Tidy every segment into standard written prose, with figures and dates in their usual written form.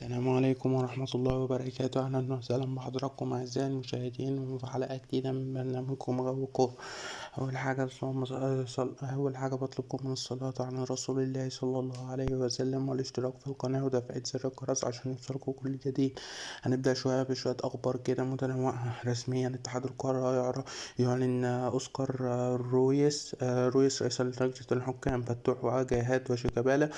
السلام عليكم ورحمة الله وبركاته. أهلا وسهلا بحضراتكم أعزائي المشاهدين وفي حلقة جديدة من برنامجكم غو الكورة. أول حاجة بطلبكم من الصلاة على رسول الله صلى الله عليه وسلم والاشتراك في القناة وتفعيل زر الجرس عشان يوصلكوا كل جديد. هنبدأ شوية بشوية أخبار كده متنوعة. رسميا اتحاد الكرة يعلن أوسكار رويس رئيس لجنة الحكام فتوح وجهاد وشيكابالا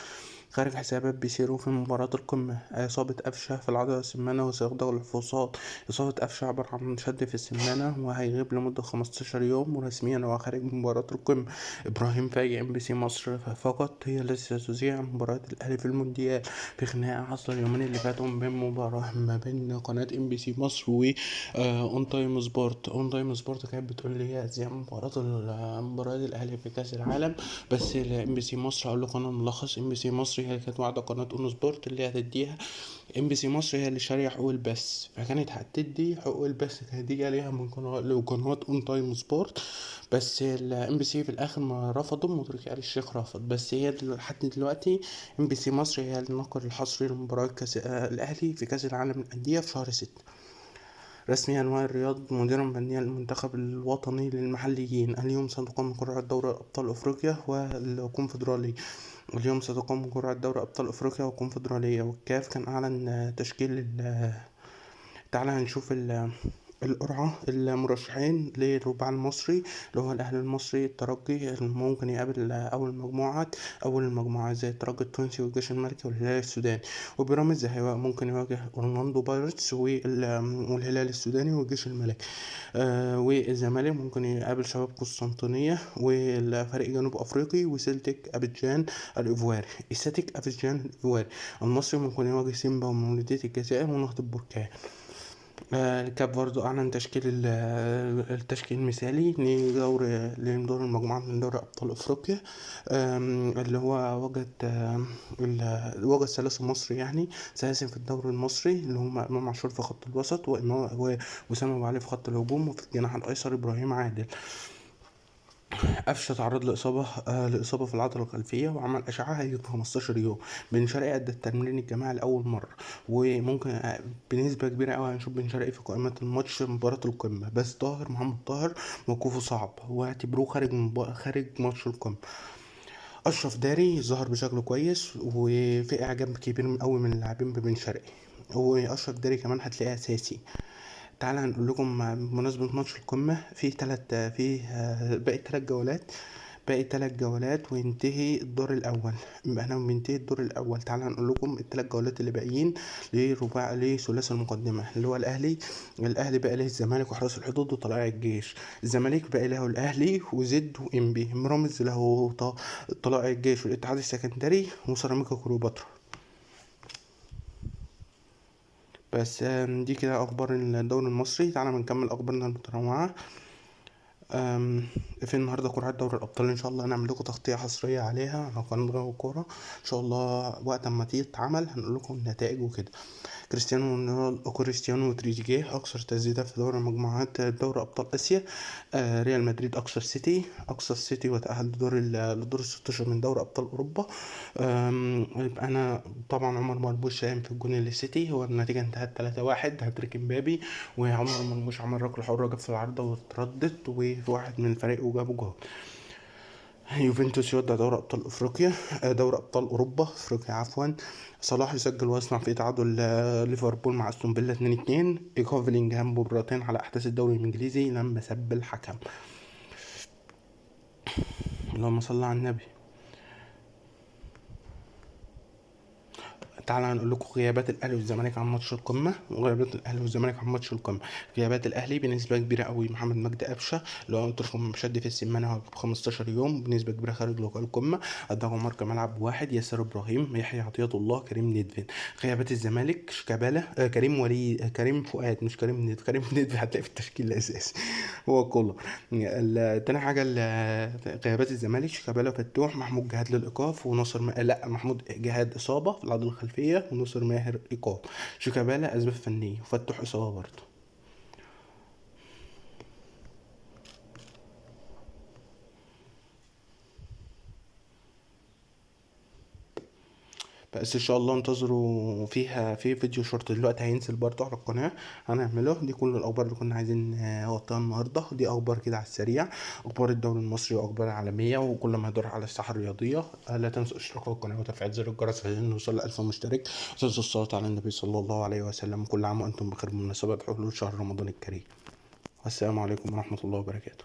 خارج حسابات بيسيرو في مباراة القمة. إصابة قفشة في العضلة السمانة وسيخضع للفحوصات. إصابة قفشة عبارة عن شد في السمانة وهيغيب لمدة 15 يوم، ورسميا هو خارج من مباراة القمة. إبراهيم فاجئ MBC مصر فقط هي التي ستذيع مباراة الأهلي في المونديال، في خناقة حصل اليومين اللي فاتوا ما بين قناة MBC مصر و اون تايم سبورت. كانت بتقول لي هي هتذيع مباراة الأهلي في كأس العالم، بس MBC مصر هقول لكم انا ملخص. MBC مصر هي اللي كانت واعدة قناة اون سبورت اللي هتديها. MBC مصر هي اللي شارية حقوق البث، فكانت هتدي حقوق البث كانت هتيجي عليها من قناة اون تايم سبورت، بس MBC في الاخر ما رفضوا، تركي آل الشيخ رفض. بس هي لحد دلوقتي MBC مصر هي الناقل الحصري لمباراة كأس الأهلي في كأس العالم للأندية في شهر 6. رسميا وائل رياض مديرا فنيا للمنتخب الوطني للمحليين. اليوم ستقام قرعة دوري أبطال أفريقيا والكونفدرالية. والكونفدرالية والكاف كان أعلن تشكيل تعالى هنشوف القرعة. المرشحين للرباع المصري اللي هو الأهلي المصري، الترجي اللي ممكن يقابل أول المجموعات زي الترجي التونسي والجيش الملكي والهلال السوداني. وبيراميدز ممكن يواجه أورلاندو بايرتس والهلال السوداني والجيش الملكي. والزمالك ممكن يقابل شباب قسطنطينية والفريق جنوب أفريقي وسيلتيك أبيجان الإيفواري. المصري ممكن يواجه سيمبا ومولودية الجزائر ونهضة بركان. الكاب برضو أعلن التشكيل المثالي لدور المجموعات من دوري أبطال أفريقيا. اللي هو وجد ثلاثة مصري، يعني ثلاثة في الدوري المصري اللي هم إمام عاشور في خط الوسط وأسامة أبو علي في خط الهجوم، وفي الجناح الأيسر إبراهيم عادل. قفشه تعرض لإصابة في العضلة الخلفية وعمل أشعة هيجي 15 يوم. بن شرقي أدى التمرين الجماعي لأول مرة، وممكن بنسبة كبيرة أوي هنشوف بن شرقي في قائمة الماتش مباراة القمة. بس محمد طاهر موقفه صعب واعتبروه خارج ماتش القمة. أشرف داري ظهر بشكل كويس وفي إعجاب كبير أوي من اللاعبين ببن شرقي، وأشرف داري كمان هتلاقيه أساسي. تعالى هنقول لكم بمناسبة ماتش القمة باقي تلات جولات وينتهي الدور الأول. بينتهي الدور الأول. تعالى هنقول لكم التلات جولات اللي باقيين لثلاثي المقدمة اللي هو الأهلي بقى له الزمالك وحرس الحدود وطلائع الجيش. الزمالك بقى له الأهلي وزد وإنبي. بيراميدز له طلائع الجيش والاتحاد السكندري وسيراميكا كليوباترا. بس دي كده اخبار الدوري المصري. تعالى نكمل اخبارنا المتنوعه. في النهارده قرعه دوري الابطال، ان شاء الله هنعمل لكم تغطيه حصريه عليها على قناه غو كوره ان شاء الله. وقت ما تيجي تتعمل هنقول لكم النتائج وكده. كريستيانو وتريزيجيه اكثر تسديدات في دوري المجموعات دوري ابطال اسيا. ريال مدريد اكثر السيتي وتاهل لدور ال 16 من دوري ابطال اوروبا. انا طبعا عمر مرموش ساهم في الجون للسيتي، هو النتيجه انتهت 3-1 هاتريك امبابي، وعمر مرموش عمل ركله حره جاب في العارضه واتردت وفي واحد من الفريق وجابه جول. يوفنتوس يودع دوري ابطال اوروبا افريقيا عفوا. صلاح يسجل ويصنع في تعادل ليفربول مع استون فيلا 2-2. ايقاف فيلينجهام مباراتين على احداث الدوري الانجليزي لما سب الحكم. اللهم صل على النبي. تعالى هنقول لكم غيابات الاهلي والزمالك عن ماتش القمه. غيابات الاهلي بنسبه كبيره قوي محمد مجدي قفشه اللي هو قلت لكم مشد في السمانه 15 يوم بنسبه كبيره خارج لقاء القمه. اداه ماركا ملعب واحد. ياسر ابراهيم، يحيى عطيه الله، كريم ندفن. غيابات الزمالك شيكابالا كريم فؤاد مش كريم ندفن. هتلاقي في التشكيل الاساسي هو كولر. تاني حاجه غيابات الزمالك شيكابالا فتوح، محمود جهاد للايقاف وناصر محمود جهاد اصابه في العضله الخلفيه وناصر ماهر ايقاف. شيكابالا اسباب فنيه وفتوح اصابه برضه. بس ان شاء الله انتظروا فيها في فيديو شورت دلوقتي هينزل برضه على القناه هنعمله. دي كل الاخبار اللي كنا عايزين نغطيها النهارده. دي اخبار كده على السريع، اخبار الدوري المصري واخبار عالميه وكل ما يدور على الساحه الرياضيه. لا تنسوا اشتراك القناه وتفعيل زر الجرس عشان نوصل ل 1000 مشترك. وتنسوا الصلاه على النبي صلى الله عليه وسلم. كل عام وانتم بخير بمناسبه حلول شهر رمضان الكريم. والسلام عليكم ورحمه الله وبركاته.